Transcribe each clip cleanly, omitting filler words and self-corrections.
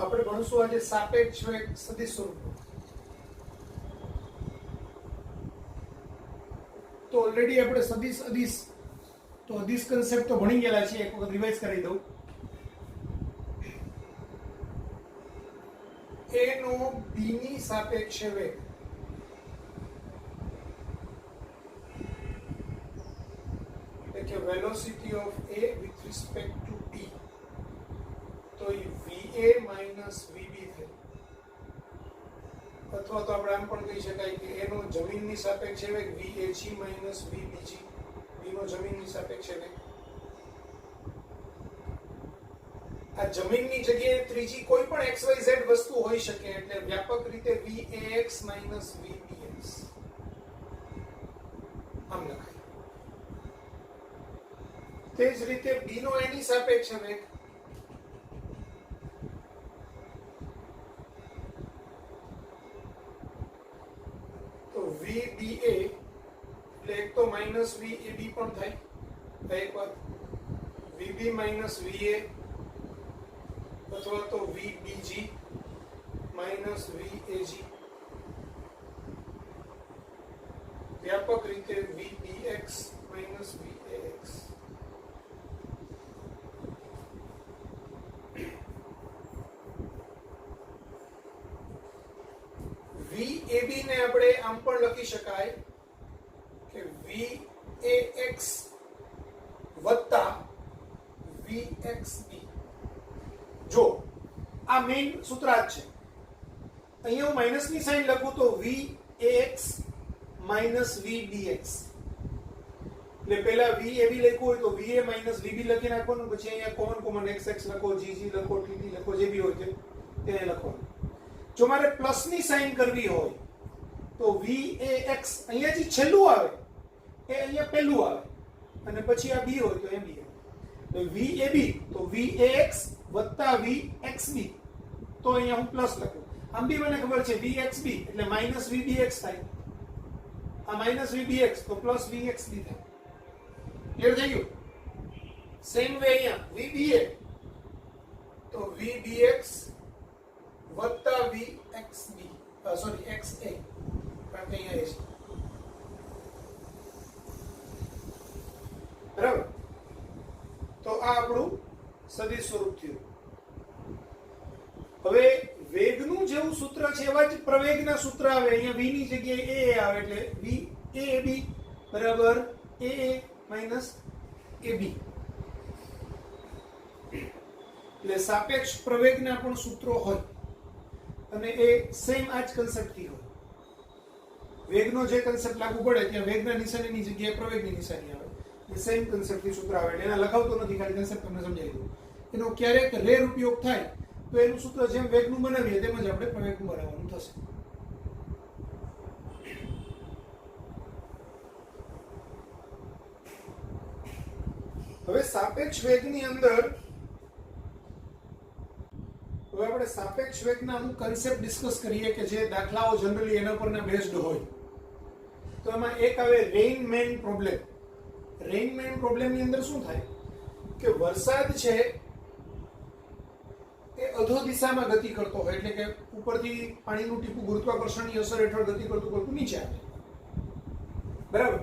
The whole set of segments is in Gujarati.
આપણે ભણશું આજે સાપેક્ષ વેગ સદિશ સ્વરૂપનું. તો ઓલરેડી આપણે સદિશ અદિશ તો અદિશ કન્સેપ્ટ તો ભણી ગયેલા છીએ, એક વખત રિવાઇઝ કરી દઉં. a નો b ની સાપેક્ષે વેગ એટલે કે velocity of a with respect to b, તો એ va માઇનસ vb થાય. અથવા તો આપણે આમ પણ કહી શકાય કે a નો જમીનની સાપેક્ષે વેગ vag માઇનસ vbg, b નો જમીનની સાપેક્ષે વેગ. આ જમીનની જગ્યાએ ત્રીજી કોઈ પણ xyz વસ્તુ હોઈ શકે, એટલે વ્યાપક રીતે vax માઇનસ vbx આમ લખાય. તે જ રીતે b નો એની સાપેક્ષે વેગ તો vba એટલે એક તો માઇનસ vab પણ થાય, એક વાત vb માઇનસ va અથવા તો vbg માઇનસ vag, વ્યાપક રીતે vbx માઇનસ vax. vab ને આપણે આમ પણ લખી શકાય કે vax વત્તા vxb. જો આ મેઇન સૂત્રાર્થ છે. અહીંયા હું માઇનસ ની સાઇન લખું તો vax માઇનસ vbx, એટલે પહેલા vab લખ્યું હોય તો va માઇનસ vb લખી નાખવાનું, પછી અહીંયા કોમન xx લખો, gg લખો, tt લખો, જે બી હોય તે લખવાનું. જો મારે પ્લસ ની સાઇન કરવી હોય તો vax અહીંયા જે છેલ્લું આવે એ અહીંયા પહેલું આવે, અને પછી આ b હોય તો એ b. vab તો vax વત્તા vxb, તો અહીંયા હું પ્લસ લખું. આમ બી મને ખબર છે vxb એટલે માઇનસ vbx થાય, આ માઇનસ vbx તો પ્લસ vxb થાય. ક્લિયર થઈ ગયું? સેમ વે અહીંયા vba તો vbx વત્તા vxb, સોરી xa, કારણ કે અહીંયા છે બરાબર. તો આ આપણું સદિશ સ્વરૂપ થયું. હવે વેગનું જેવું સૂત્ર છે એવા જ પ્રવેગના સૂત્ર આવે. અહીંયા v ની જગ્યાએ a આવે, એટલે vab બરાબર aa માઇનસ ab. એટલે સાપેક્ષ પ્રવેગના પણ સૂત્રો હોય અને એ સેમ આ જ કન્સેપ્ટ થી હોય. વેગનો જે કન્સેપ્ટ લાગુ પડે ત્યાં વેગના નિશાનીની જગ્યાએ પ્રવેગની નિશાની આવે. સેમ કન્સેપ્ટ થી સૂત્ર આવે. એના લખાવતો નથી, ખાલી કન્સેપ્ટ તમને સમજાવી દઉં. એનો ક્યારેક રેર ઉપયોગ થાય તો એનું સૂત્ર જેમ વેગનું બનાવીએ તેમ જ આપણે પ્રવેગનું બનાવવાનું થશે. હવે સાપેક્ષ વેગની અંદર હવે આપણે સાપેક્ષ વેગના અમુક કન્સેપ્ટ ડિસ્કસ કરીએ કે જે દાખલાઓ જનરલી એના પરના બેઝડ હોય. તો એમાં એક આવે રેઇનમેન પ્રોબ્લેમ. રેઇનમેન પ્રોબ્લેમની અંદર શું થાય કે વરસાદ છે એ અધો દિશામાં ગતિ કરતો હોય, એટલે કે ઉપરથી પાણીનું ટીપું ગુરુત્વાકર્ષણની અસર હેઠળ ગતિ કરતું કરતું નીચે આવે, બરાબર.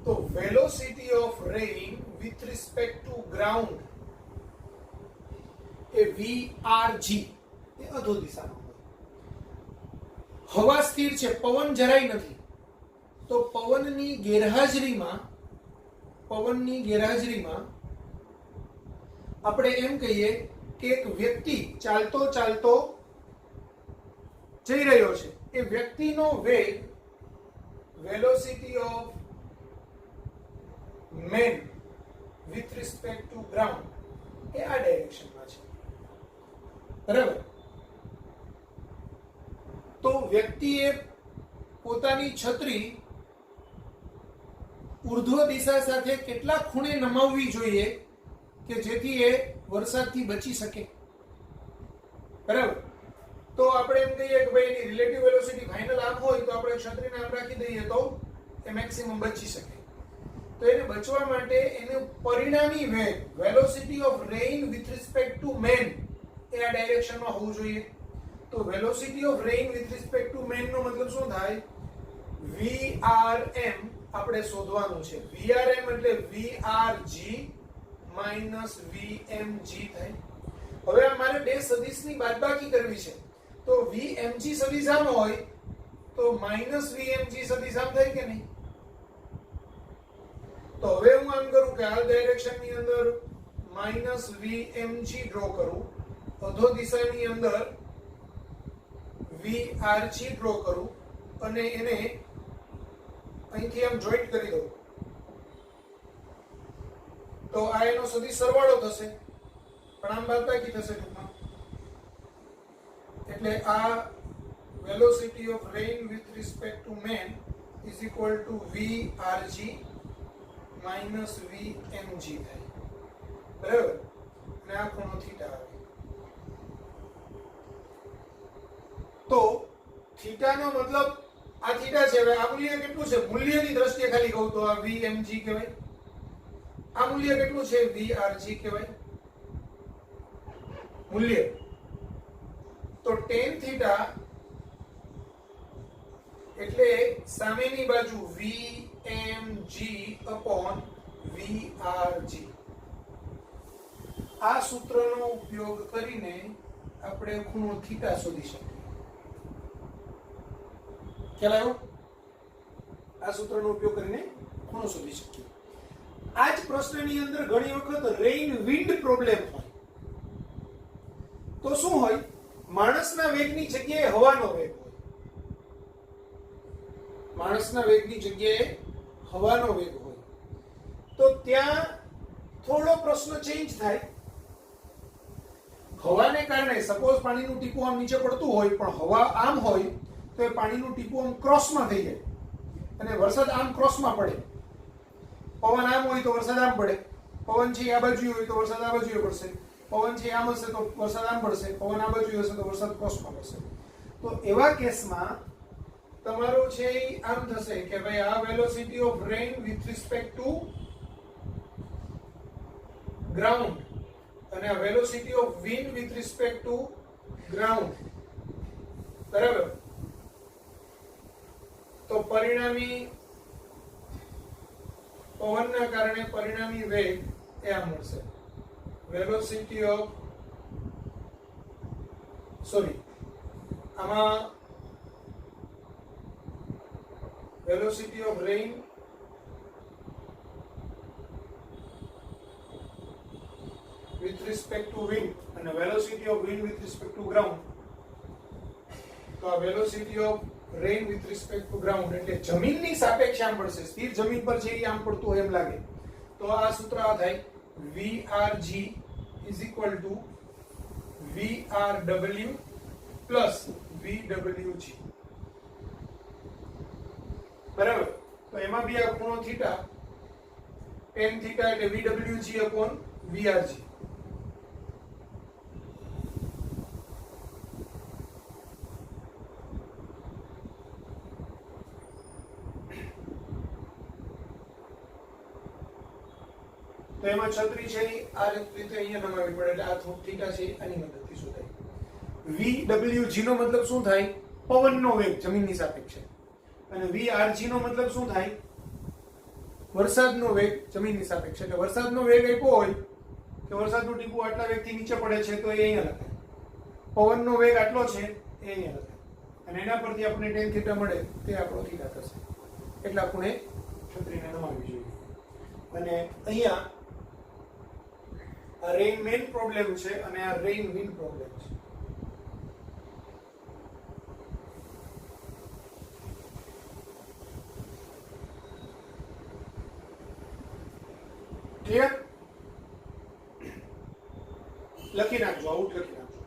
તો velocity of rain with respect to ground A vrg એ અધો દિશામાં હોય. હવા સ્થિર છે, પવન જરાય નથી, તો પવનની ગેરહાજરીમાં આપણે એમ કહીએ કે એક વ્યક્તિ ચાલતો ચાલતો જઈ રહ્યો છે. એ વ્યક્તિનો વેગ velocity of man with respect to ground એ આ ડાયરેક્શનમાં છે, બરાબર. તો વ્યક્તિએ પોતાની છત્રી ઉર્ધ્વ દિશા સાથે કેટલા ખૂણે નમાવવી જોઈએ કે જેથી એ વરસાદથી બચી શકે, બરાબર. તો આપણે એમ કહીએ કે ભાઈ એની રિલેટિવ વેલોસિટી ફાઇનલ આમ હોય તો આપણે છત્રીને આમ રાખી દઈએ તો એ મેક્સિમમ બચી શકે. તો એને બચવા માટે એનું પરિણામી વેગ velocity of rain with respect to man એ ની આ ડાયરેક્શનમાં હોવું જોઈએ. તો velocity of rain with respect to man નો મતલબ શું થાય? VRM આપણે શોધવાનું છે. VRM એટલે VRG માઈનસ VMG થાય. હવે મારે બે સદિશની બાદબાકી કરવી છે. તો VMG સદિશ આમ હોય તો માઈનસ VMG સદિશ આમ થાય કે નહીં? તો હવે હું આમ કરું કે આ ડાયરેક્શનની અંદર માઈનસ VMG ડ્રો કરું, અધો દિશાની અંદર VRG ડ્રો કરું અને એને અહીંથી આમ જોઈન્ટ કરી દઉં. તો આ એનો સદિશ સરવાળો થશે, પણ આમ બાદબાકી થશે ટૂંકમાં. એટલે આ velocity of rain with respect to main is equal to VRG minus VMG થાય. બરાબર? અને આ ખૂણો થીટા આવે. તો થીટાનો મતલબ આ થીટા છે. હવે આ મૂલ્ય કેટલું છે? મૂલ્યની દ્રષ્ટિએ ખાલી કહું તો આ VMG કહેવાય. આ મૂલ્ય કેટલું છે? VRG કહેવાય મૂલ્ય. તો tan થીટા એટલે સામેની બાજુ VMG upon VRG. આ સૂત્રનો ઉપયોગ કરીને આપણે ખૂણો થીટા શોધી શકીએ. ખ્યાલ આવ્યો? આ સૂત્રનો ઉપયોગ કરીને ખૂણો શોધી શકીએ. આ જ પ્રશ્નની અંદર ઘણી વખત રેઇન વિન્ડ પ્રોબ્લેમ હોય. તો શું હોય? માણસના વેગની જગ્યાએ હવાનો વેગ હોય. માણસના વેગની જગ્યાએ હવાનો વેગ હોય. તો ત્યાં થોડો પ્રશ્ન ચેન્જ થાય. હવાને કારણે સપોઝ પાણીનું ટીપું આમ નીચે પડતું હોય, પણ હવા આમ હોય તો એ પાણીનું ટીપું આમ ક્રોસમાં થઈ જાય અને વરસાદ આમ ક્રોસમાં પડે. પવન આમ હોય તો વરસાદ આમ પડે. પવન છે આ બાજુ હોય તો વરસાદ આ બાજુ પડશે. પવન છે આમ હશે તો વરસાદ આમ પડશે. પવન આ બાજુ હશે તો વરસાદ ક્રોસમાં પડશે. તો એવા કેસમાં તમારું છે આમ થશે કે ભાઈ આ velocity of rain with respect to ground અને આ velocity of wind with respect to ground. બરાબર? તો પરિણામી પવનના કારણે પરિણામી વેગ એ આ મળશે. વેલોસિટી ઓફ આમાં velocity of rain with respect to wind અને velocity of wind with respect to ground. તો આ velocity of rain with respect to ground એટલે જમીનની સાપેક્ષે આમ પડશે. સ્થિર જમીન પર છે એ આમ પડતું હોય એમ લાગે. તો આ સૂત્ર આ થાય VRG is equal to VRW plus VWG. બરાબર? તો એમાં બી આ ખૂણો થીટા tan થીટા એટલે VWG upon VRG. તો એમાં છત્રી છે આ રીતે અહીંયા નમાવી પડે એટલે આ થીટા છે આની મદદથી શોધાય. VWG નો મતલબ શું થાય? પવનનો વેગ જમીનની સાપેક્ષે. અને VRG નો મતલબ શું થાય? વરસાદનો વેગ જમીનની સાપેક્ષે. એટલે વરસાદનો વેગ આપ્યો હોય કે વરસાદનું ટીપું આટલા વેગથી નીચે પડે છે તો એ અહીંયા લખાય. પવનનો વેગ આટલો છે એ અહીંયા લખાય. અને એના પરથી આપણે tan થીટા મળે તે આપણો થીટા થશે. એટલે આપણે છત્રીને નમાવી જોઈએ. અને અહીંયા આ રેઇન મેન પ્રોબ્લેમ છે અને આ રેઇન વિન્ડ પ્રોબ્લેમ છે. ક્લિયર? લખી નાખજો, આઉટ લખી નાખજો.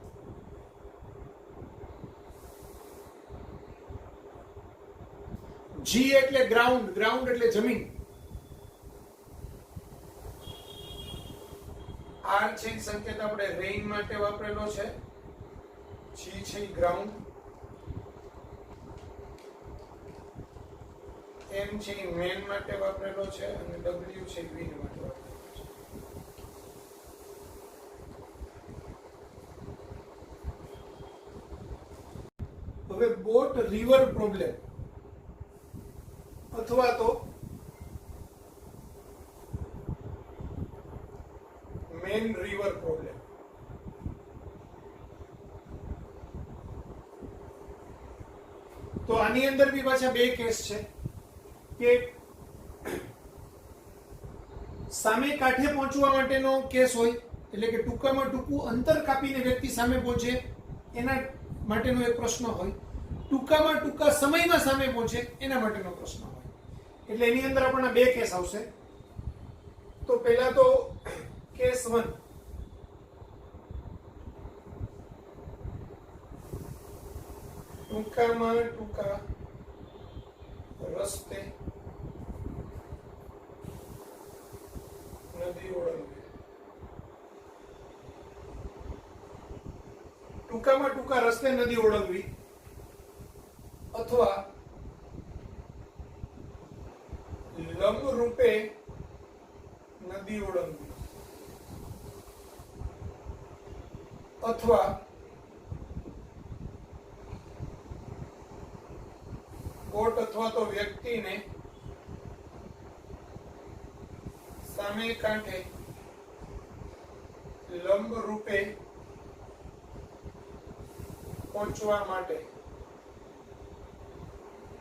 G એટલે ગ્રાઉન્ડ, ગ્રાઉન્ડ એટલે જમીન. R છે સંકેત આપણે રેઇન માટે વાપરેલો છે. G છે ગ્રાઉન્ડ. M છે મેન માટે વાપરેલો છે અને W છે વિન્ડ માટે વાપરેલો છે. હવે બોટ રિવર પ્રોબ્લેમ અથવા તો મેન રિવર પ્રોબ્લેમ. તો આની અંદર બી પાછા બે કેસ છે કે સામે કાંઠે પહોંચવા માટેનો કેસ હોય, એટલે કે ટૂંકામાં ટૂંકું અંતર કાપીને વ્યક્તિ સામે પહોંચે એના માટેનો એક પ્રશ્ન હોય, ટૂંકામાં ટૂંકા સમયમાં સામે પહોંચે એના માટેનો પ્રશ્ન હોય. એટલે એની અંદર આપણને બે કેસ આવશે. તો પહેલા તો કેસ 1, ટૂંકામાં ટૂંકા રસ્તે નદી ઓળંગવી. ટૂંકામાં ટૂંકા રસ્તે નદી ઓળંગવી અથવા લંબ રૂપે નદી ઓળંગવી અથવા બોટ અથવા તો વ્યક્તિને સામે કાંઠે લંબ રૂપે પહોંચવા માટે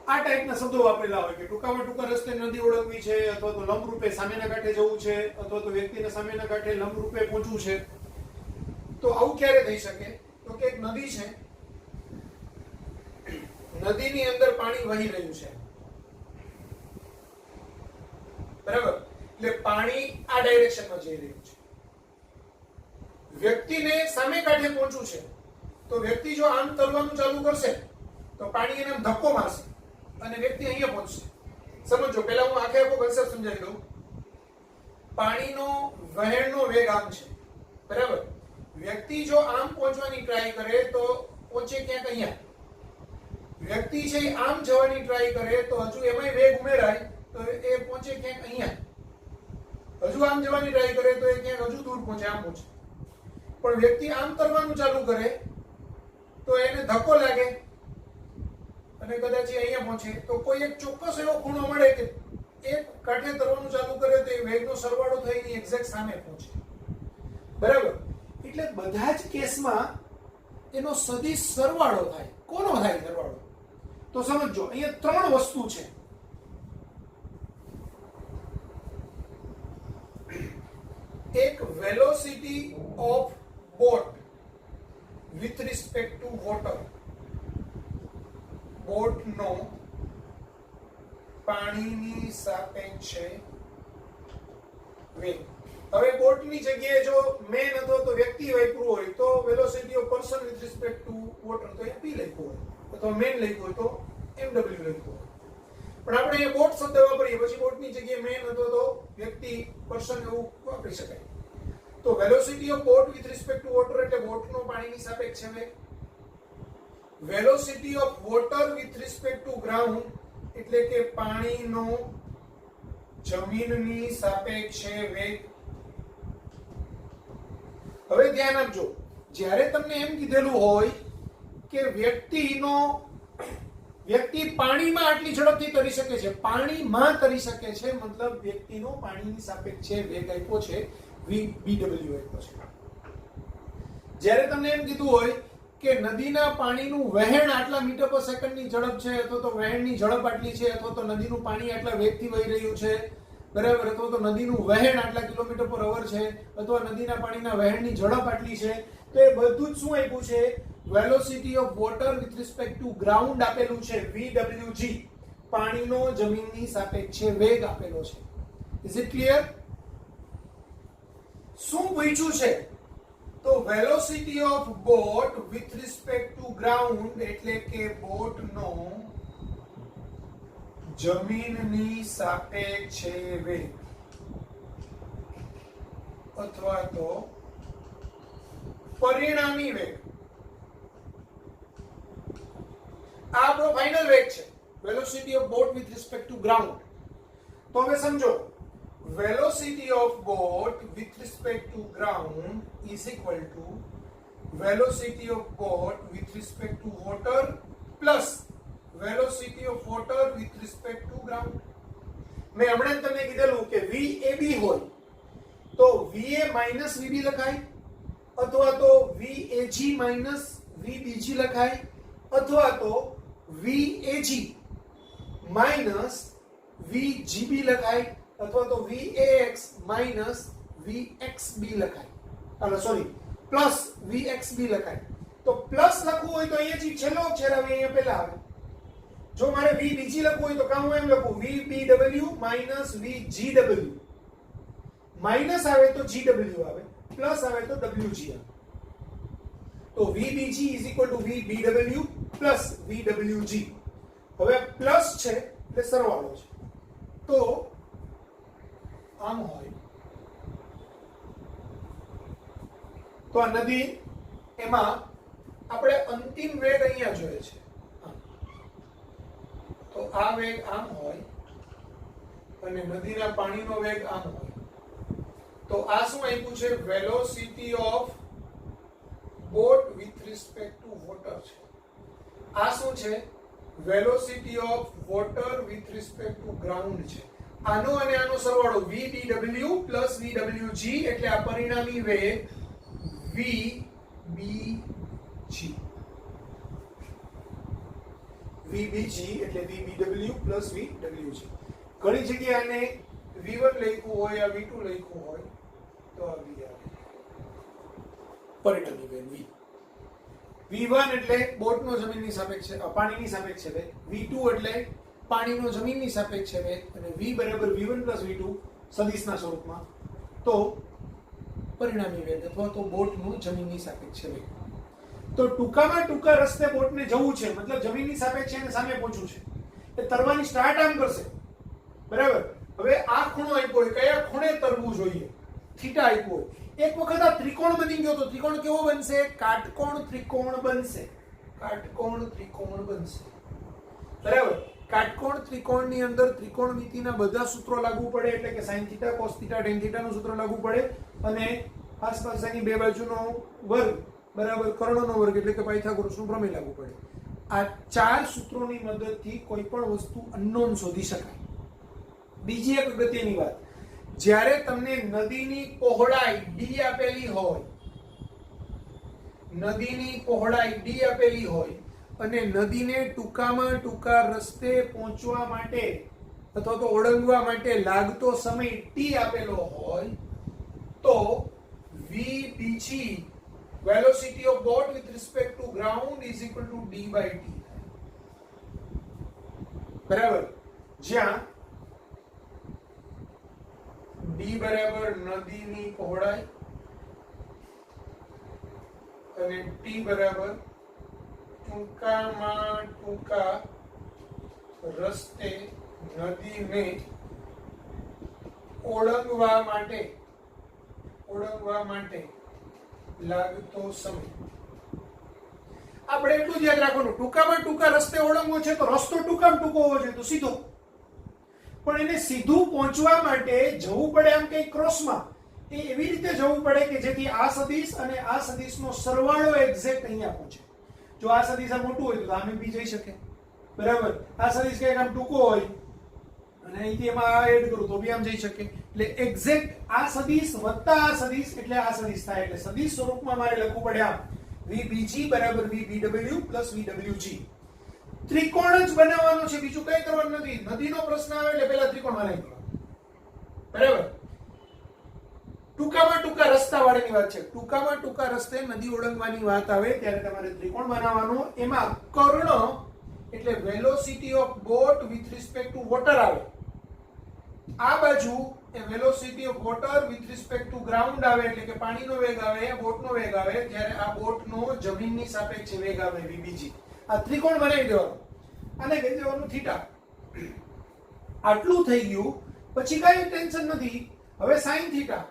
આ ટાઈપના શબ્દો વાપરેલા હોય કે ટૂંકામાં ટૂંકા રસ્તે નદી ઓળંગવી છે, અથવા તો લંબ રૂપે સામેના કાંઠે જવું છે, અથવા તો વ્યક્તિને સામેના કાંઠે લંબ રૂપે પહોંચવું છે. તો આવું ક્યારે થઈ શકે? તો કે એક નદી છે, નદીની અંદર પાણી વહી રહ્યું છે, બરાબર? એટલે પાણી આ ડાયરેક્શનમાં જઈ રહ્યું છે. વ્યક્તિને સામે કાંઠે પહોંચવું છે, તો વ્યક્તિ જો આમ તરવાનું ચાલુ કરશે તો પાણી એને ધક્કો મારશે અને વ્યક્તિ અહીંયા પહોંચશે. સમજો, પહેલા હું આખે આખો કન્સેપ્ટ સમજાવી દઉં. પાણીનો વહેણનો વેગ આમ છે, બરાબર? વ્યક્તિ જો આમ પહોંચવાની ટ્રાય કરે તો પહોંચે ક્યાંક અહીંયા. વ્યક્તિ છે આમ જવાની ટ્રાય કરે તો હજુ એમાંય વેગ ઉમેરાય તો એ પહોંચે ક્યાંક અહીંયા. હજુ આમ જવાની ટ્રાય કરે તો એ ક્યાંક હજુ દૂર પહોંચે, આમ પહોંચે. પણ વ્યક્તિ આમ તરવાનું ચાલુ કરે તો એને ધક્કો લાગે અને કદાચ અહીંયા પહોંચે. તો કોઈ એક ચોક્કસ એવો ખૂણો મળે કે એક કાંઠે તરવાનું ચાલુ કરે તો એ વેગનો સરવાળો થઈને એક્ઝેક્ટ સામે પહોંચે, બરાબર? એટલે બધા જ કેસમાં એનો સદિશ સરવાળો થાય. કોનો થાય સરવાળો? તો સમજો, અહીંયા ત્રણ વસ્તુ છે. એક velocity of boat with respect to water, બોટનો પાણીની સાપેક્ષે વેગ. હવે બોટની જગ્યાએ જો મેન અથવા તો વ્યક્તિ વાપરવું હોય તો velocity of person with respect to water તો એ પી લખ્યું હોય, અથવા મેન લખ્યું હોય તો mw લખ્યું હોય. પણ આપણે અહીંયા બોટ શબ્દ વાપરીએ પછી બોટની જગ્યાએ મેન અથવા તો વ્યક્તિ પર્સન એવું વાપરી શકાય. તો velocity of boat with respect to water એટલે બોટનો પાણીની સાપેક્ષે વેગ. Velocity of water with respect to ground એટલે કે પાણીનો જમીનની સાપેક્ષે વેગ. હવે ધ્યાન આપજો, જ્યારે તમને એમ કીધેલું હોય કે વ્યક્તિ પાણીમાં આટલી ઝડપથી તરી શકે છે, પાણીમાં તરી શકે છે, મતલબ વ્યક્તિનો પાણીની સાપેક્ષે વેગ આપ્યો છે, bw આપ્યો છે. જ્યારે તમને એમ કીધું હોય કે નદીના પાણીનું વહેણ આટલા મીટર પર સેકન્ડની ઝડપ છે, અથવા તો વહેણની ઝડપ આટલી છે, અથવા તો નદીનું પાણી આટલા વેગથી વહી રહ્યું છે, બરાબર, અથવા તો નદીનું વહેણ આટલા કિલોમીટર પર અવર છે, અથવા નદીના પાણીના વહેણની ઝડપ આટલી છે, તો એ બધું જ શું આપ્યું છે? Velocity of water with respect to ground આપેલું છે, vwg, પાણીનો જમીનની સાપેક્ષે વેગ આપેલો છે. Is it clear? શું પૂછ્યું છે? તો velocity of boat with respect to ground એટલે કે બોટનો જમીનની સાપેક્ષે વેગ અથવા તો પરિણામી વેગ. આ આપણો ફાઇનલ વેગ છે, velocity of boat with respect to ground. તો હવે સમજો, velocity of boat with respect to ground is equal to velocity of boat with respect to water plus velocity of water with respect to ground. મેં હમણાં જ તમને કીધેલું કે VAB હોય તો VA માઇનસ VB લખાય, અથવા તો VAG માઇનસ VBG લખાય, અથવા તો VAG માઇનસ VGB લખાય, અથવા તો VAX માઇનસ VXB લખાય. સોરી, પ્લસ VXB લખાય. તો પ્લસ લખવું હોય તો અહીંયાથી છેલ્લો અક્ષર આવે, અહીંયા પહેલા આવે. જો મારે VBG લખવું હોય તો કાં હું એમ લખું VBW માઇનસ VGW. માઇનસ આવે તો GW આવે, પ્લસ આવે તો WG આવે. તો VBG is equal to VBW plus VWG. હવે પ્લસ છે એટલે સરવાળો છે. તો આમ હોય તો આ નદી, એમાં આપણે અંતિમ વેગ અહીંયા જોઈએ છે. તો આ વેગ આમ હોય અને નદીના પાણીનો વેગ આમ હોય. તો આ શું આપ્યું છે? Velocity of boat with respect to water છે. આ શું છે? Velocity of water with respect to ground છે. આનો અને આનો સરવાળો VBW પ્લસ VWG એટલે આ પરિણામી વેગ VBG. VBG એટલે VBW પ્લસ VWG. ઘણી જગ્યાએ આને V1 લખ્યું હોય, આ V2 લખ્યું હોય તો આ V આવે. પરિણામી વેગ V. V1 એટલે બોટનો જમીનની સાપેક્ષે પાણીની સાપેક્ષે વેગ, V2 એટલે પાણીનો જમીનની સાપેક્ષે વેગ, અને V બરાબર V1 પ્લસ V2 સદિશના સ્વરૂપમાં. તો પરિણામી વેગ અથવા તો બોટનો જમીનની સાપેક્ષે વેગ. તો ટૂંકામાં ટૂંકા રસ્તે બોટને જવું છે, મતલબ જમીનની સાપેક્ષે એને સામે પહોંચવું છે. એ તરવાની સ્ટાર્ટ આમ કરશે, બરાબર. હવે આ ખૂણો આપ્યો હોય, કયા ખૂણે તરવું જોઈએ? થીટા આપ્યો હોય. એક વખત આ ત્રિકોણ બની ગયો તો ત્રિકોણ કેવો બનશે? કાટકોણ ત્રિકોણ બનશે. કાટકોણ ત્રિકોણ બનશે, બરાબર. કાટકોણ ત્રિકોણની અંદર ત્રિકોણમિતિના બધા સૂત્રો લાગુ પડે, એટલે કે sin theta cos theta tan થીટાનું સૂત્ર લાગુ પડે, અને આસપાસની બે બાજુનો વર્ગ બરાબર કર્ણનો વર્ગ એટલે કે પાયથાગોરસનું પ્રમેય લાગુ પડે. આ ચાર સૂત્રોની મદદથી કોઈ પણ વસ્તુ અનનોન શોધી શકાય. બીજી એક અગત્યની વાત, જ્યારે તમને નદીની પહોળાઈ d આપેલી હોય, નદીની પહોળાઈ d આપેલી હોય અને નદીને ટૂંકામાં ટૂંકા રસ્તે પહોંચવા માટે અથવા તો ઓળંગવા માટે લાગતો સમય t આપેલો હોય તો VBG velocity of boat with respect to ground is equal to d by t. બરાબર. જ્યાં d બરાબર નદીની પહોળાઈ અને t બરાબર ટૂંકામાં ટૂંકા રસ્તે નદીને ઓળંગવા માટે લાગતો સમય. આપણે એટલું જ યાદ રાખવાનું, ટૂંકામાં ટૂંકા રસ્તે ઓળંગવો છે તો રસ્તો ટૂંકામાં ટૂંકો હોવો જોઈએ, તો સીધો. પણ એને સીધું પહોંચવા માટે જવું પડે આમ કઈ ક્રોસમાં. એ એવી રીતે જવું પડે કે જેથી આ સદિશ અને આ સદિશનો સરવાળો એક્ઝેક્ટ અહીંયા પહોંચે. જો આ સદિશ આ મોટું હોય તો આમે બી જઈ શકે, બરાબર. આ સદિશ કંઈક આમ ટૂંકો હોય અને અહીંથી એમાં આ એડ કરું તો બી આમ જઈ શકે. એટલે એક્ઝેક્ટ આ સદિશ વત્તા આ સદિશ એટલે આ સદિશ થાય. એટલે સદિશ સ્વરૂપમાં મારે લખવું પડે આમ VBG બરાબર VBW પ્લસ VWG. ત્રિકોણ જ બનાવવાનો છે, બીજું કઈ કરવાનું નથી. નદીનો પ્રશ્ન આવે એટલે પહેલા ત્રિકોણ બનાવી દેવાનો, બરાબર. ટૂંકામાં ટૂંકા રસ્તા વાળાની વાત છે. ટૂંકામાં ટૂંકા રસ્તે નદી ઓળંગવાની વાત આવે ત્યારે તમારે ત્રિકોણ બનાવવાનો. એમાં કર્ણ એટલે velocity of boat with respect to water આવે. આ બાજુ એ velocity of water with respect to ground આવે, એટલે કે પાણીનો વેગ આવે, બોટનો વેગ આવે. ત્યારે આ બોટનો જમીનની સાપેક્ષે વેગ આવે VBG. આ ત્રિકોણ બનાવી દેવાનો, આને કહી દેવાનું થીટા. આટલું થઈ ગયું પછી કઈ ટેન્શન નથી. હવે sin થીટા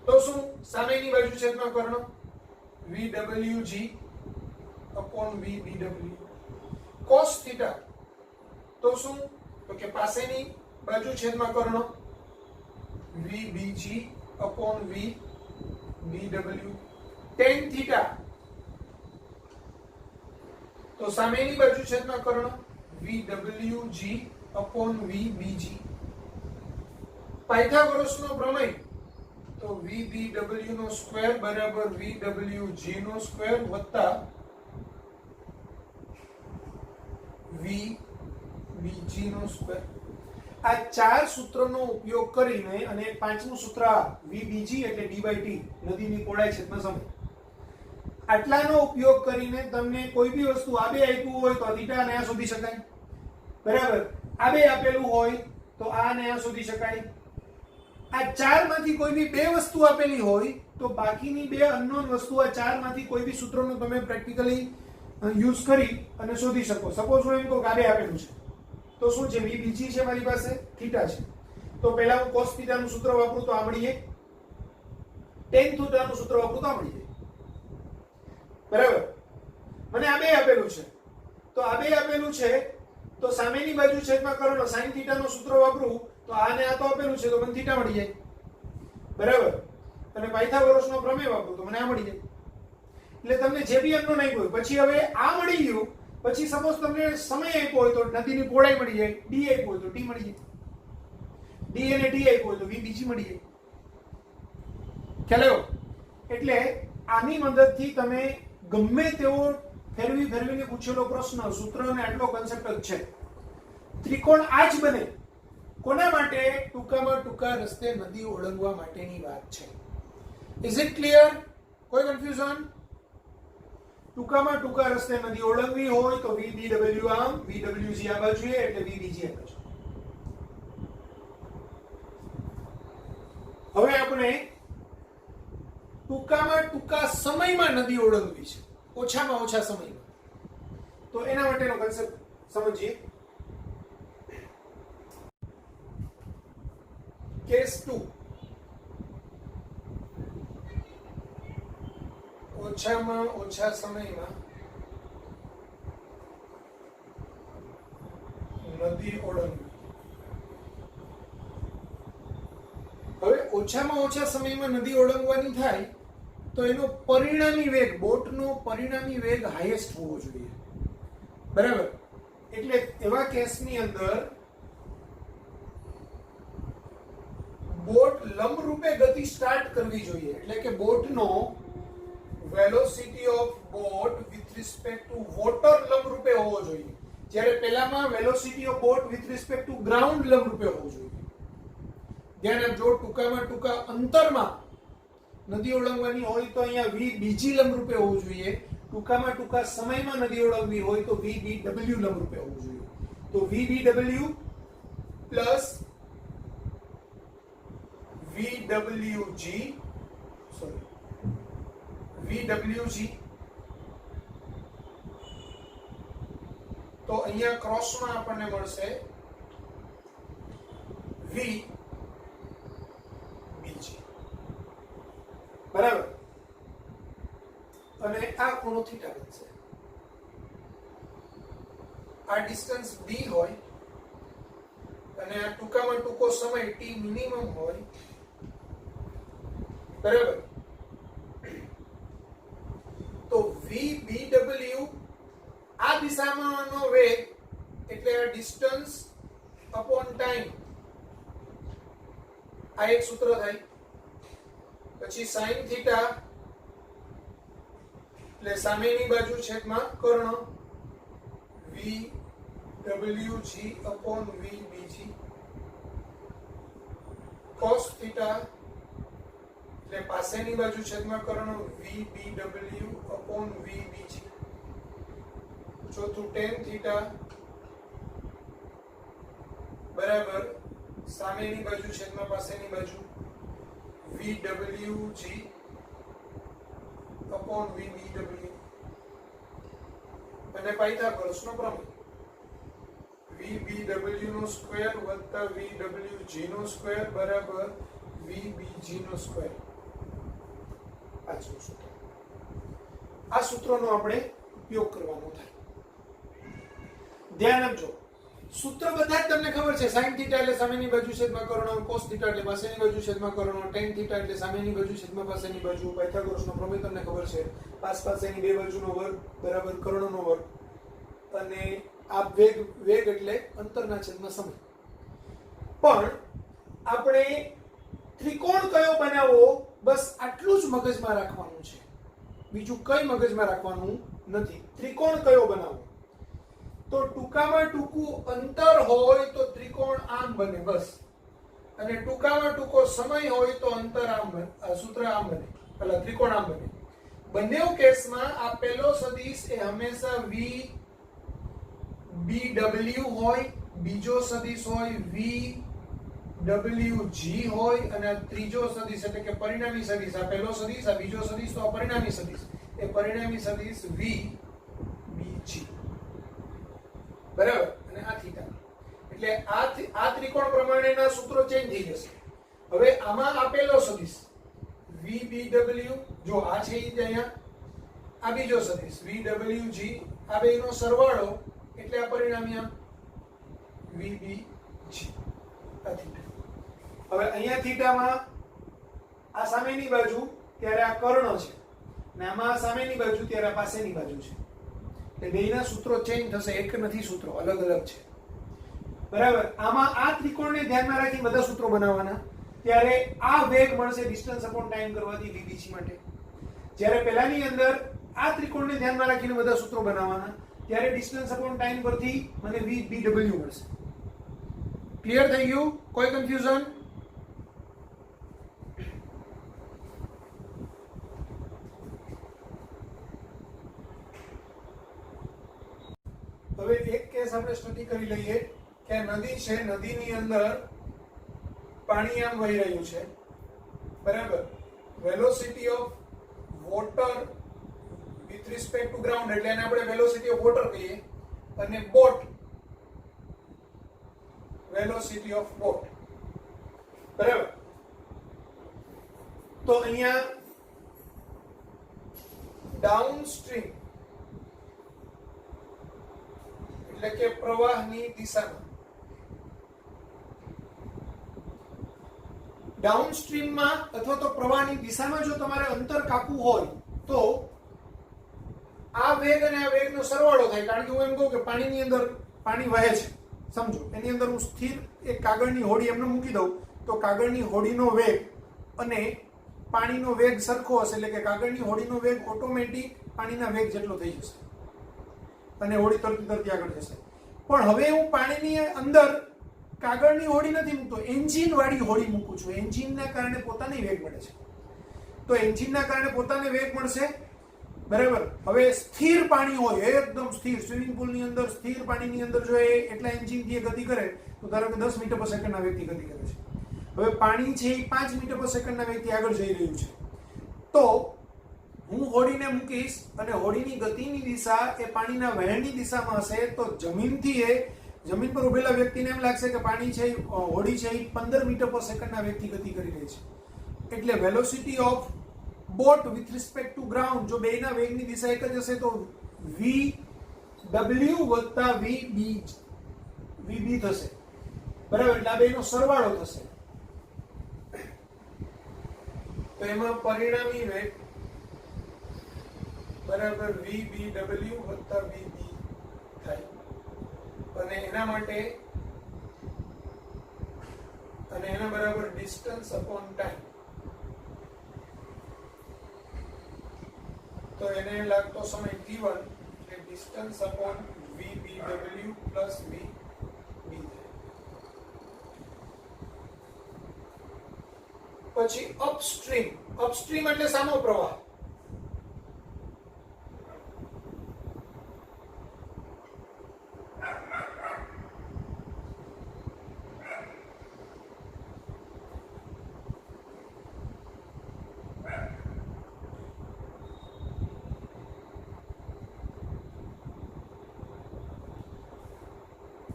તો શું? સામેની બાજુ છેદમાં કર્ણ VWG upon VBW. cos theta તો શું? તો કે પાસેની બાજુ છેદમાં કર્ણ VBG upon VBW. tan theta તો સામેની બાજુ છેદમાં કર્ણ VWG upon VBG. પાયથાગોરસનો પ્રમેય તો VBW નો સ્ક્વેર બરાબર VWG નો સ્ક્વેર વત્તા VBG નો સ્ક્વેર. આ ચાર સૂત્રનો ઉપયોગ કરીને અને એક પાંચમું સૂત્ર VBG એટલે d/t નદીની પહોળાઈ છેદમાં સમય. આટલાનો ઉપયોગ કરીને તમને કોઈ બી વસ્તુ આ બે આપ્યું હોય તો થીટા અને આ શોધી શકાય. બરાબર. આ બે આપેલું હોય તો આ અને આ શોધી શકાય. આ ચારમાંથી કોઈ બી બે વસ્તુ આપેલી હોય તો બાકીની બે અનનોન વસ્તુ આ ચારમાંથી કોઈ બી સૂત્રનો તમે પ્રેક્ટિકલી યુઝ કરી અને શોધી શકો. સપોઝ હું એમ કહું કે આ બે આપેલું છે તો શું છે VBG છે મારી પાસે થીટા છે તો પહેલા હું cos θ નું સૂત્ર વાપરું તો આ મળી જાય. tan θ નું સૂત્ર વાપરું તો આ મળી જાય. બરાબર. મને આ બે આપેલું છે તો આ બે આપેલું છે તો સામેની બાજુ છેદમાં કર્ણ sin θ નું સૂત્ર વાપરું તો આને આ તો આપેલું છે તો મને θ મળી જાય. બરાબર. અને પાયથાગોરસનો પ્રમેય વાપરું તો મને આ મળી જાય. એટલે તમને જે બી અનનોન આપ્યો પછી હવે આ મળી ગયું પછી સપોઝ તમને સમય આપ્યો હોય તો નદીની પહોળાઈ મળી જાય, d આપ્યો હોય તો t મળી જાય, d અને t આપ્યો હોય તો v બીજી મળી જાય. ખ્યાલ આવ્યો? એટલે આની મદદથી તમે ગમે તેવો ફેરવીને પૂછેલો પ્રશ્ન સૂત્ર અને આટલો કન્સેપ્ટ જ છે. ત્રિકોણ આ જ બને કોના માટે? ટૂંકામાં ટૂંકા રસ્તે નદી ઓળંગવા માટેની વાત છે. Is it clear? કોઈ કન્ફ્યુઝન? ટૂંકામાં ટૂંકા રસ્તે નદી ઓળંગવી હોય તો VBW આમ, VWG આ બાજુએ એટલે VBG આ બાજુ. હવે આપણે ટૂંકામાં ટૂંકા સમયમાં નદી ઓળંગવી છે, ઓછામાં ઓછા સમયમાં. તો એના માટેનો કન્સેપ્ટ સમજીએ. કેસ 2. ઓછામાં ઓછા સમયમાં નદી ઓળંગવી. હવે ઓછામાં ઓછા સમયમાં નદી ઓળંગવાની થાય તો એનો પરિણામી વેગ, બોટનો પરિણામી વેગ હાઈએસ્ટ હોવો જોઈએ. બરાબર. એટલે એવા કેસની અંદર બોટ લંબરૂપે ગતિ સ્ટાર્ટ કરવી જોઈએ. એટલે કે બોટનો velocity of boat with respect to water લંબરૂપે હોવો જોઈએ. જ્યારે પહેલામાં velocity of boat with respect to ground લંબરૂપે હોવો જોઈએ. ધ્યાન આપજો. ટૂંકામાં ટૂંકા અંતરમાં નદી ઓળંગવાની હોય તો અહીંયા VBG લંબરૂપે હોવું જોઈએ. ટૂંકામાં ટૂંકા સમયમાં નદી ઓળંગવી હોય તો VBW લંબરૂપે હોવું જોઈએ. તો VBW પ્લસ VWG તો અહીંયા ક્રોસમાં આપણને મળશે VBG. બરાબર. અને આ ખૂણો થીટા બનશે. આ ડિસ્ટન્સ d હોય અને આ ટૂંકામાં ટૂંકો સમય t મિનિમમ હોય. બરાબર. તો VBW આ દિશામાંનો વેગ એટલે આ ડિસ્ટન્સ અપોન ટાઈમ. આ એક સૂત્ર થાય. પછી sin θ એટલે સામેની બાજુ છેદમાં કર્ણ VWG upon VBG. cos θ એટલે પાસેની બાજુ છેદમાં કર્ણ VBW upon VBG. ચોથું tan θ બરાબર સામેની બાજુ છેદમાં પાસેની બાજુ VWG upon VBW. અને પાયથાગોરસનો પ્રમેય VBW નો સ્ક્વેર વત્તા VWG નો સ્ક્વેર બરાબર VBG નો સ્ક્વેર. આ સૂત્રનો આપણે ઉપયોગ કરવાનો થાય. ધ્યાન આપજો. સૂત્ર બધા જ તમને ખબર છે. sin θ એટલે સામેની બાજુ છેદમાં કર્ણ, cos θ એટલે પાસેની બાજુ છેદમાં કર્ણ, tan θ એટલે સામેની બાજુ છેદમાં પાસેની બાજુ. પાયથાગોરસનો પ્રમેય તમને ખબર છે. પાસેની બે બાજુનો વર્ગ બરાબર કર્ણનો વર્ગ. અને આ વેગ એટલે અંતરના છેદમાં સમય. પણ આપણે ત્રિકોણ કયો બનાવવો બસ આટલું જ મગજમાં રાખવાનું છે, બીજું કઈ મગજમાં રાખવાનું નથી. ત્રિકોણ કયો બનાવવો તો ટૂંકામાં ટૂંકું અંતર હોય તો ત્રિકોણ આમ બને બસ, અને ટૂંકામાં ટૂંકો સમય હોય તો અંતર આમ બને, સૂત્ર આમ બને, એટલે ત્રિકોણ આમ બને. બંને કેસમાં આ પહેલો સદિશ એ હંમેશા v bw હોય, બીજો સદિશ હોય v wg હોય, અને આ ત્રીજો સદિશ એટલે કે પરિણામી સદિશ, આ પહેલો સદિશ, આ બીજો સદિશ, તો આ પરિણામી સદિશ, એ પરિણામી સદિશ v bg, બરાબર. અને આ થીટા, એટલે આ ત્રિકોણ પ્રમાણેના સૂત્રો ચેન્જ થઈ જશે. હવે આમાં આપેલો સદિશ vbw, જો આ છે ઈ અહીંયા, આ બીજો સદિશ vwg, આ બેનો સરવાળો એટલે આ પરિણામી આમ vbg, આ થીટા. હવે અહીંયા થીટામાં આ સામેની બાજુ ત્યારે આ કર્ણ છે, અને આમાં સામેની બાજુ ત્યારે આ પાસેની બાજુ છે, એટલે બેના સૂત્રો ચેન્જ થશે, એક નથી સૂત્રો, અલગ અલગ છે, બરાબર. આમાં આ ત્રિકોણને ધ્યાનમાં રાખી બધા સૂત્રો બનાવવાના, ત્યારે આ વેગ મળશે ડિસ્ટન્સ અપોન ટાઈમ કરવાથી vbc માટે. જ્યારે પહેલાની અંદર આ ત્રિકોણને ધ્યાનમાં રાખીને બધા સૂત્રો બનાવવાના, ત્યારે ડિસ્ટન્સ અપોન ટાઈમ પરથી મને vbw મળશે. ક્લિયર થઈ ગયું? કોઈ કન્ફ્યુઝન? હવે એક કેસ આપણે સ્ટડી કરી લઈએ કે નદી છે, નદીની અંદર પાણી આમ વહી રહ્યું છે, બરાબર. Velocity of water with respect to ground, એટલે એને આપણે વેલોસિટી ઓફ વોટર કહીએ, અને બોટ વેલોસિટી ઓફ બોટ, બરાબર. તો અહીંયા ડાઉનસ્ટ્રીમ એટલે કે પ્રવાહની દિશામાં, ડાઉનસ્ટ્રીમમાં અથવા તો પ્રવાહની દિશામાં જો તમારે અંતર કાપવું હોય તો આ વેગ અને આ વેગનો સરવાળો થાય. કારણ કે હું એમ કહું કે પાણીની અંદર પાણી વહે છે, સમજો, એની અંદર હું સ્થિર એક કાગળની હોડી એમને મૂકી દઉં તો કાગળની હોડીનો વેગ અને પાણીનો વેગ સરખો હશે, એટલે કે કાગળની હોડીનો વેગ ઓટોમેટિક પાણીના વેગ જેટલો થઈ જશે અને હોડી તરતી તરતી આગળ જશે. પણ હવે હું પાણીની અંદર કાગળની હોડી નથી મૂકતો, એન્જિન વાળી હોડી મૂકું છું. એન્જિનના કારણે પોતાને વેગ મળે છે, તો એન્જિનના કારણે પોતાને વેગ મળશે, બરાબર. હવે સ્થિર પાણી હોય, એકદમ સ્થિર, સ્વિમિંગ પુલની અંદર સ્થિર પાણીની અંદર જો એટલા એન્જિનથી ગતિ કરે તો ધારો કે 10 મીટર પર સેકન્ડના વેગથી ગતિ કરે છે. હવે પાણી છે એ 5 મીટર પર સેકન્ડના વેગથી આગળ જઈ રહ્યું છે, તો હું હોડીને મૂકીશ અને હોડીની ગતિની દિશા એ પાણીના વહેણની દિશામાં હશે, તો જમીન પર ઉભેલા વ્યક્તિને એમ લાગશે કે પાણી છે, હોડી છે એ 15 મીટર પર સેકન્ડના વેગથી ગતિ કરી રહી છે. એટલે velocity of boat with respect to ground, જો બેના વેગની દિશા એક જ હશે તો vw વત્તા vb થશે, બરાબર. એટલે આ બેનો સરવાળો થશે, તો એમાં પરિણામી વેગ બરાબર vbw વત્તા vb થાય, અને એના માટે અને એના બરાબર ડિસ્ટન્સ અપોન ટાઈમ, તો એને લાગતો સમય t1 એટલે distance upon vbw plus vb. પછી અપસ્ટ્રીમ, અપસ્ટ્રીમ એટલે સામો પ્રવાહ,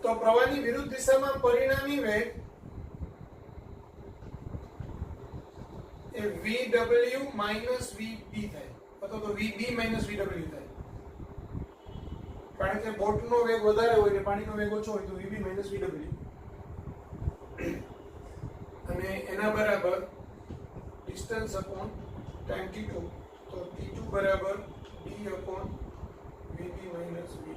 તો પ્રવાહની વિરુદ્ધ દિશામાં પરિણામી વેગ એ vw માઇનસ vb થાય, અથવા તો vb માઇનસ vw થાય. કારણ કે બોટનો વેગ વધારે હોય ને પાણીનો વેગ ઓછો હોય તો vb માઇનસ vw, અને એના બરાબર ડિસ્ટન્સ અપોન ટાઈમ t2, તો t2 બરાબર d upon vb minus vw.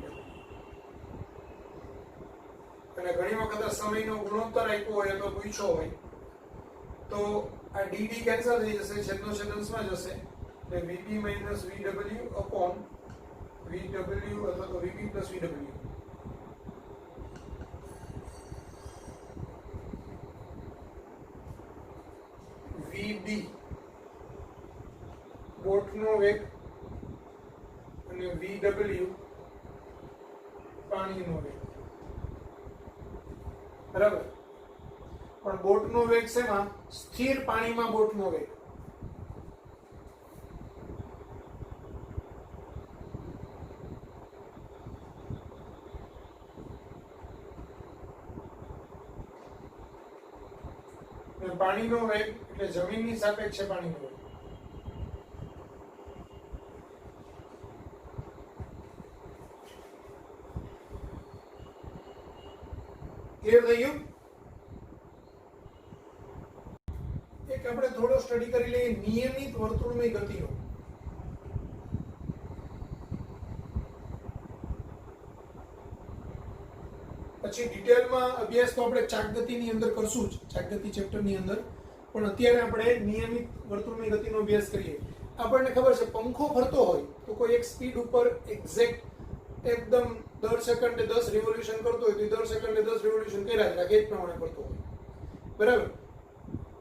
ઘણી વખત સમયનો ગુણોત્તર આપ્યો હોય તો પૂછ્યો હોય તો આ ડીડી કેન્સલ થઈ જશે, છેદનો છેદ અંશમાં જશે એટલે વીપી માઇનસ વીડબલ્યુ અપોન વીડબલ્યુ અથવા તો વીપી પ્લસ વીડબલ્યુ. વીડી બોટનો વેગ અને વીડબલ્યુ પાણીનો વેગ. બરાબર, પણ બોટનો વેગ શેમાં? સ્થિર પાણીમાં બોટનો વેગ. પાણીનો વેગ એટલે જમીનની સાપેક્ષે પાણીનો વેગ. ક્લિયર થઈ ગયું? એક આપણે થોડો સ્ટડી કરી લઈએ નિયમિત વર્તુળમય ગતિનો. પછી ડિટેલમાં અભ્યાસ તો આપણે ચાકગતિની અંદર કરશું જ, ચાકગતિ ચેપ્ટરની અંદર, પણ અત્યારે આપણે નિયમિત વર્તુળમય ગતિનો અભ્યાસ કરીએ. આપણને ખબર છે પંખો ફરતો હોય તો કોઈ એક સ્પીડ ઉપર એક્ઝેક્ટ એકદમ દર સેકન્ડે 10 રિવોલ્યુશન કરતો હોય તો દર સેકન્ડે 10 રિવોલ્યુશન કર્યા જ રાખે, એ જ પ્રમાણે ફરતો હોય. બરાબર,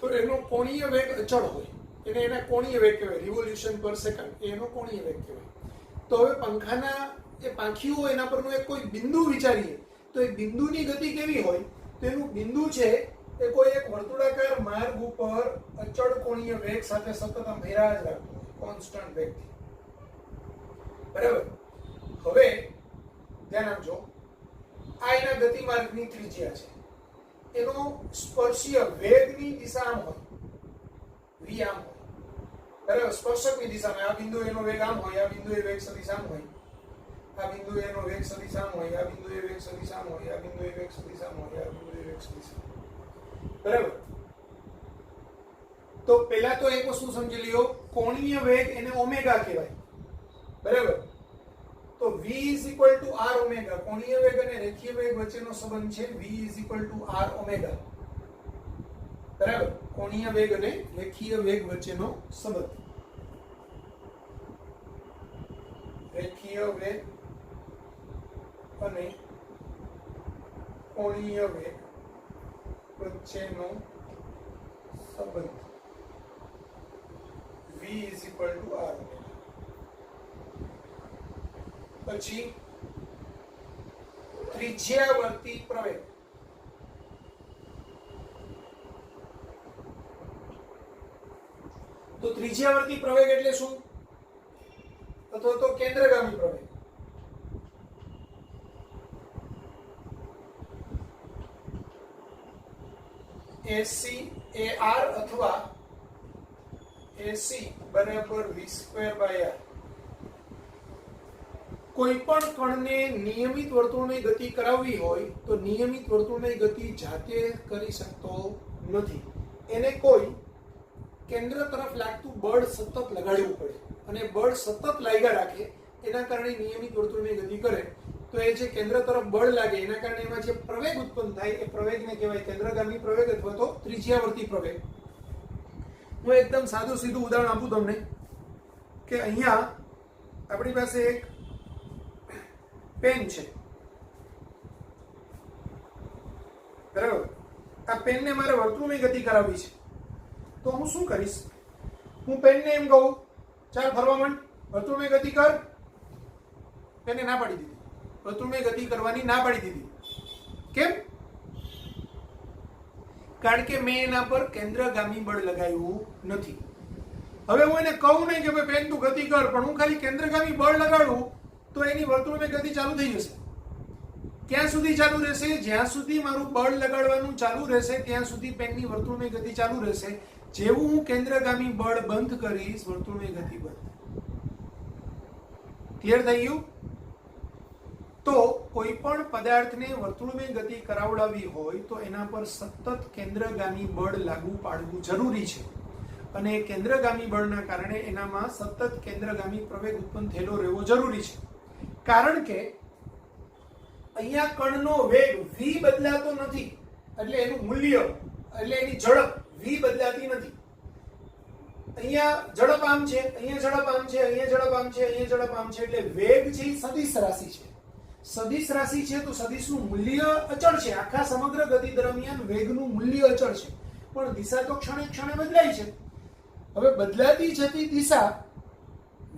તો એનો કોણીય વેગ અચળ હોય, એને એના કોણીય વેગ કહેવાય, રિવોલ્યુશન પર સેકન્ડ એનો કોણીય વેગ કહેવાય. તો હવે પંખાના જે પાંખીઓ એના પરનું એક કોઈ બિંદુ વિચારીએ તો એ બિંદુની ગતિ કેવી હોય? તો એનું બિંદુ છે એ કોઈ એક વર્તુળાકાર માર્ગ ઉપર અચળ કોણીય વેગ સાથે સતત આમ ફેરા જ રાખતો હોય, કોન્સ્ટન્ટ વેગથી. બરાબર, હવે ધ્યાન આપજો, આ એના ગતિમાર્ગની ત્રિજ્યા છે, એનો સ્પર્શીય વેગની દિશા આમ હોય, v આમ હોય. બરાબર, સ્પર્શકની દિશામાં આ બિંદુ એનો વેગ આમ હોય, આ બિંદુ એ વેગ સદિશ આમ હોય, આ બિંદુ એનો વેગ સદિશ આમ હોય, આ બિંદુ એ વેગ સદિશ આમ હોય, આ બિંદુ એ વેગ સદિશ આમ હોય, આ બિંદુ એ વેગ સદિશ આમ. બરાબર, તો પહેલા તો એક વસ્તુ સમજી લ્યો, કોણીય વેગ એને ઓમેગા કહેવાય. બરાબર, તો v r ઓમેગા, કોણીય વેગ અને રેખીય વેગ વચ્ચેનો સંબંધ છે v r ઓમેગા. બરાબર, કોણીય વેગ અને રેખીય વેગ વચ્ચેનો સંબંધ. રેખીય વેગ અને કોણીય વેગ વચ્ચેનો સંબંધ v r ઓમેગા. પછી ત્રિજ્યાવર્તી પ્રવેગ. તો ત્રિજ્યાવર્તી પ્રવેગ એટલે શું? અથવા તો કેન્દ્રગામી પ્રવેગ. AC AR અથવા AC બરાબર v²/r. કોઈ પણ કણને નિયમિત વર્તુળની ગતિ કરાવવી હોય તો નિયમિત વર્તુળની ગતિ જાતે કરી શકતો નથી, એને કોઈ કેન્દ્ર તરફ લાગતું બળ સતત લગાડવું પડે, અને બળ સતત લાગ્યા રાખે એના કારણે નિયમિત વર્તુળની ગતિ કરે. તો એ જે કેન્દ્ર તરફ બળ લાગે એના કારણે એમાં જે પ્રવેગ ઉત્પન્ન થાય એ પ્રવેગને કહેવાય કેન્દ્રગામી પ્રવેગ અથવા તો ત્રિજ્યાવર્તી પ્રવેગ. હું એકદમ સાદું સીધું ઉદાહરણ આપું તમને કે અહીંયા આપણી પાસે એક પેન છે. બરાબર, આ પેનને મારે વર્તુળની ગતિ કરાવવી છે તો હું શું કરીશ? હું પેનને એમ કહું ચાલ ફરવા માંડ, વર્તુળની ગતિ કર. પેને ના પાડી દીધી, વર્તુળની ગતિ કરવાની ના પાડી દીધી. કેમ? કારણ કે મેં એના પર કેન્દ્રગામી બળ લગાવ્યું નથી. હવે હું એને કહું નહીં કે ભાઈ પેન તું ગતિ કર, પણ હું ખાલી કેન્દ્રગામી બળ લગાડું તો એની વર્તુળમય ગતિ ચાલુ થઈ જશે. ક્યાં સુધી ચાલુ રહેશે? જ્યાં સુધી મારું બળ લગાડવાનું ચાલુ રહેશે ત્યાં સુધી પેનની વર્તુળમય ગતિ ચાલુ રહેશે. જેવું હું કેન્દ્રગામી બળ બંધ કરીશ, વર્તુળમય ગતિ બંધ. ક્લિયર થઈ ગયું? તો કોઈ પણ પદાર્થને વર્તુળમય ગતિ કરાવડાવી હોય તો એના પર સતત કેન્દ્રગામી બળ લાગુ પાડવું જરૂરી છે, અને કેન્દ્રગામી બળના કારણે એનામાં સતત કેન્દ્રગામી પ્રવેગ ઉત્પન્ન થયેલો રહેવો જરૂરી છે. કારણ કે અહીંયા કણનો વેગ v બદલાતો નથી, એટલે એનું મૂલ્ય એટલે એની ઝડપ v બદલાતી નથી. અહીંયા ઝડપ આમ છે, અહીંયા ઝડપ આમ છે, અહીંયા ઝડપ આમ છે, અહીંયા ઝડપ આમ છે, એટલે વેગ છે એ સદિશ રાશિ છે. સદિશ રાશિ છે તો સદિશનું મૂલ્ય અચળ છે. આખા સમગ્ર ગતિ દરમિયાન વેગનું મૂલ્ય અચળ છે, પણ દિશા તો ક્ષણે ક્ષણે બદલાય છે. હવે બદલાતી જતી દિશા,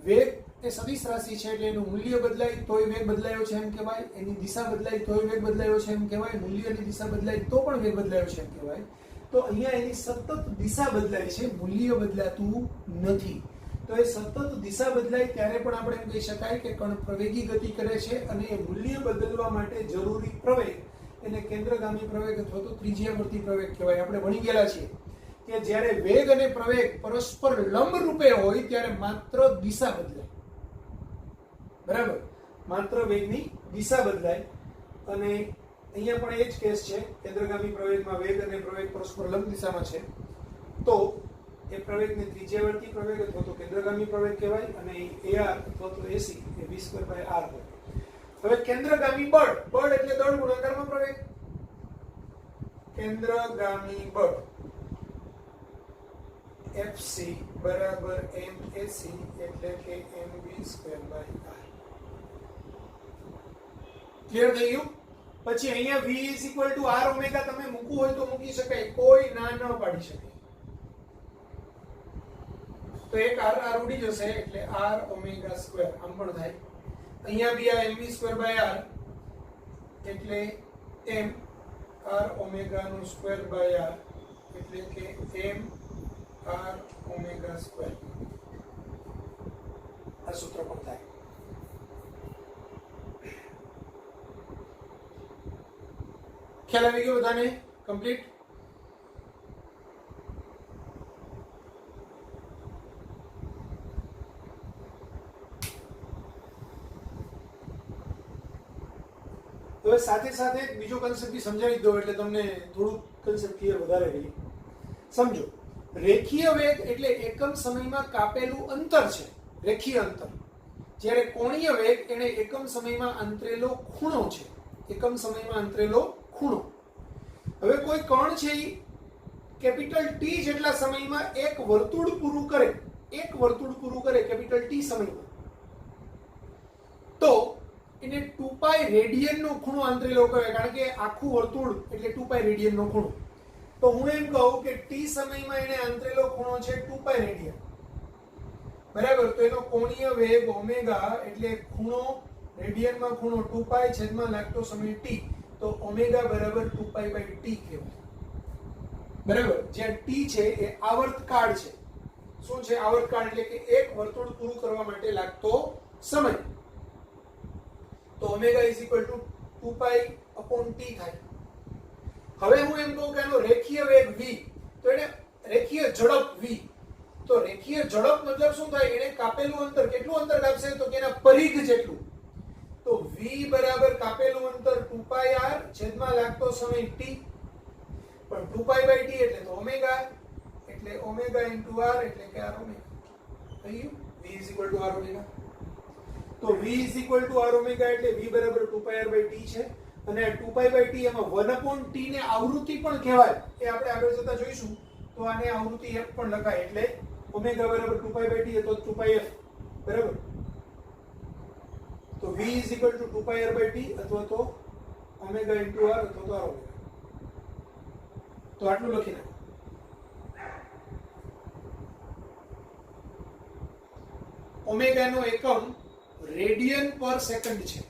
વેગ એ સદિશ રાશિ છે એટલે એનું મૂલ્ય બદલાય તોય વેગ બદલાયો છે એમ કહેવાય, એની દિશા બદલાય તોય વેગ બદલાયો છે એમ કહેવાય, મૂલ્યની દિશા બદલાય તો પણ વેગ બદલાયો છે એમ કહેવાય. તો અહીંયા એની સતત દિશા બદલાય છે, મૂલ્ય બદલાતું નથી. તો એ સતત દિશા બદલાય ત્યારે પણ આપણે એમ કહી શકાય કે કણ પ્રવેગી ગતિ કરે છે, અને એ મૂલ્ય બદલવા માટે જરૂરી પ્રવેગ એને કેન્દ્રગામી પ્રવેગ અથવા તો ત્રિજ્યાવર્તી પ્રવેગ કહેવાય. આપણે ભણી ગયેલા છીએ કે જ્યારે વેગ અને પ્રવેગ પરસ્પર લંબ રૂપે હોય ત્યારે માત્ર દિશા બદલાય, બરાબર, માત્ર વેગની દિશા બદલાય. અને અહીંયા પણ એ જ કેસ છે. કેન્દ્રગામી પ્રવેગમાં વેગ અને પ્રવેગ પરસ્પર લંબ દિશામાં છે તો એ પ્રવેગને ત્રિજ્યાવર્તી પ્રવેગ અથવા તો કેન્દ્રગામી પ્રવેગ કહેવાય, અને AR અથવા તો AC એ v²/r હોય. હવે કેન્દ્રગામી બળ, બળ એટલે દળ ગુણાકારમાં પ્રવેગ. કેન્દ્રગામી બળ FC બરાબર MAC એટલે કે mv²/r. ક્લિયર થઈ ગયું? પછી અહીંયા v r ઓમેગા તમે મૂકવું હોય તો મૂકી શકાય, કોઈ ના ન પાડી શકે. તો એક r ઉડી જશે એટલે r ઓમેગા સ્ક્વેર આમ પણ થાય. અહીંયા બી આ mv²/r એટલે m r ઓમેગા નો સ્ક્વેર/r એટલે કે m r ઓમેગા સ્ક્વેર. આ સૂત્ર પણ થાય. ખ્યાલ આવી ગયો બધાને? કમ્પ્લીટ? હવે સાથે સાથે બીજો કન્સેપ્ટ બી સમજાવી દો એટલે તમને થોડું કન્સેપ્ટ ક્લિયર વધારે રહે. સમજો, રેખીય વેગ એટલે એકમ સમયમાં કાપેલું અંતર છે, રેખીય અંતર. જ્યારે કોણીય વેગ એને એકમ સમયમાં અંતરેલો ખૂણો છે, એકમ સમયમાં અંતરેલો ખૂણો. હવે કોઈ કણ છે એ કેપિટલ T જેટલા સમયમાં એક વર્તુળ પૂરું કરે, કેપિટલ T સમયમાં, તો એને 2π રેડિયન નો ખૂણો અંતરેલો કહેવાય, કારણ કે આખું વર્તુળ એટલે 2π રેડિયન નો ખૂણો. તો હું એમ કહું કે T સમયમાં એને અંતરેલો ખૂણો છે 2π રેડિયન, બરાબર. તો એનો કોણીય વેગ ઓમેગા એટલે ખૂણો, રેડિયનમાં ખૂણો 2π છેદમાં લાગતો સમય t, તો ઓમેગા બરાબર 2π/t કહેવાય, બરાબર. જ્યાં t છે એ આવર્તકાળ છે. શું છે આવર્તકાળ? એટલે કે એક વર્તુળ પૂરું કરવા માટે લાગતો સમય. તો ઓમેગા = 2π/t થાય. હવે હું એમ કહું કે આનો રેખીય વેગ v, તો એને રેખીય ઝડપ v. તો રેખીય ઝડપ મતલબ શું થાય? એને કાપેલું અંતર, કેટલું અંતર કાપશે? તો કે એના પરિઘ જેટલું. તો v બરાબર કાપેલું અંતર 2πr છેદમાં લાગતો સમય t, પણ 2π/t એટલે તો ઓમેગા, એટલે ઓમેગા × r એટલે કે r ઓમેગા. થઈ ગયું? v = r omega. તો v = r ઓમેગા એટલે v બરાબર 2πr/t છે. અને 2π/t એમાં 1/t ને આવૃત્તિ પણ કહેવાય, એ આપણે આગળ જતા જોઈશું. તો આને આવૃત્તિ f પણ લખાય, એટલે ઓમેગા બરાબર 2π/t તો 2πf, બરાબર. તો v = 2πr/t અથવા તો ઓમેગા × r અથવા તો r ઓમેગા. તો આટલું લખી નાખો. ઓમેગા નો એકમ રેડિયન પર સેકન્ડ છે.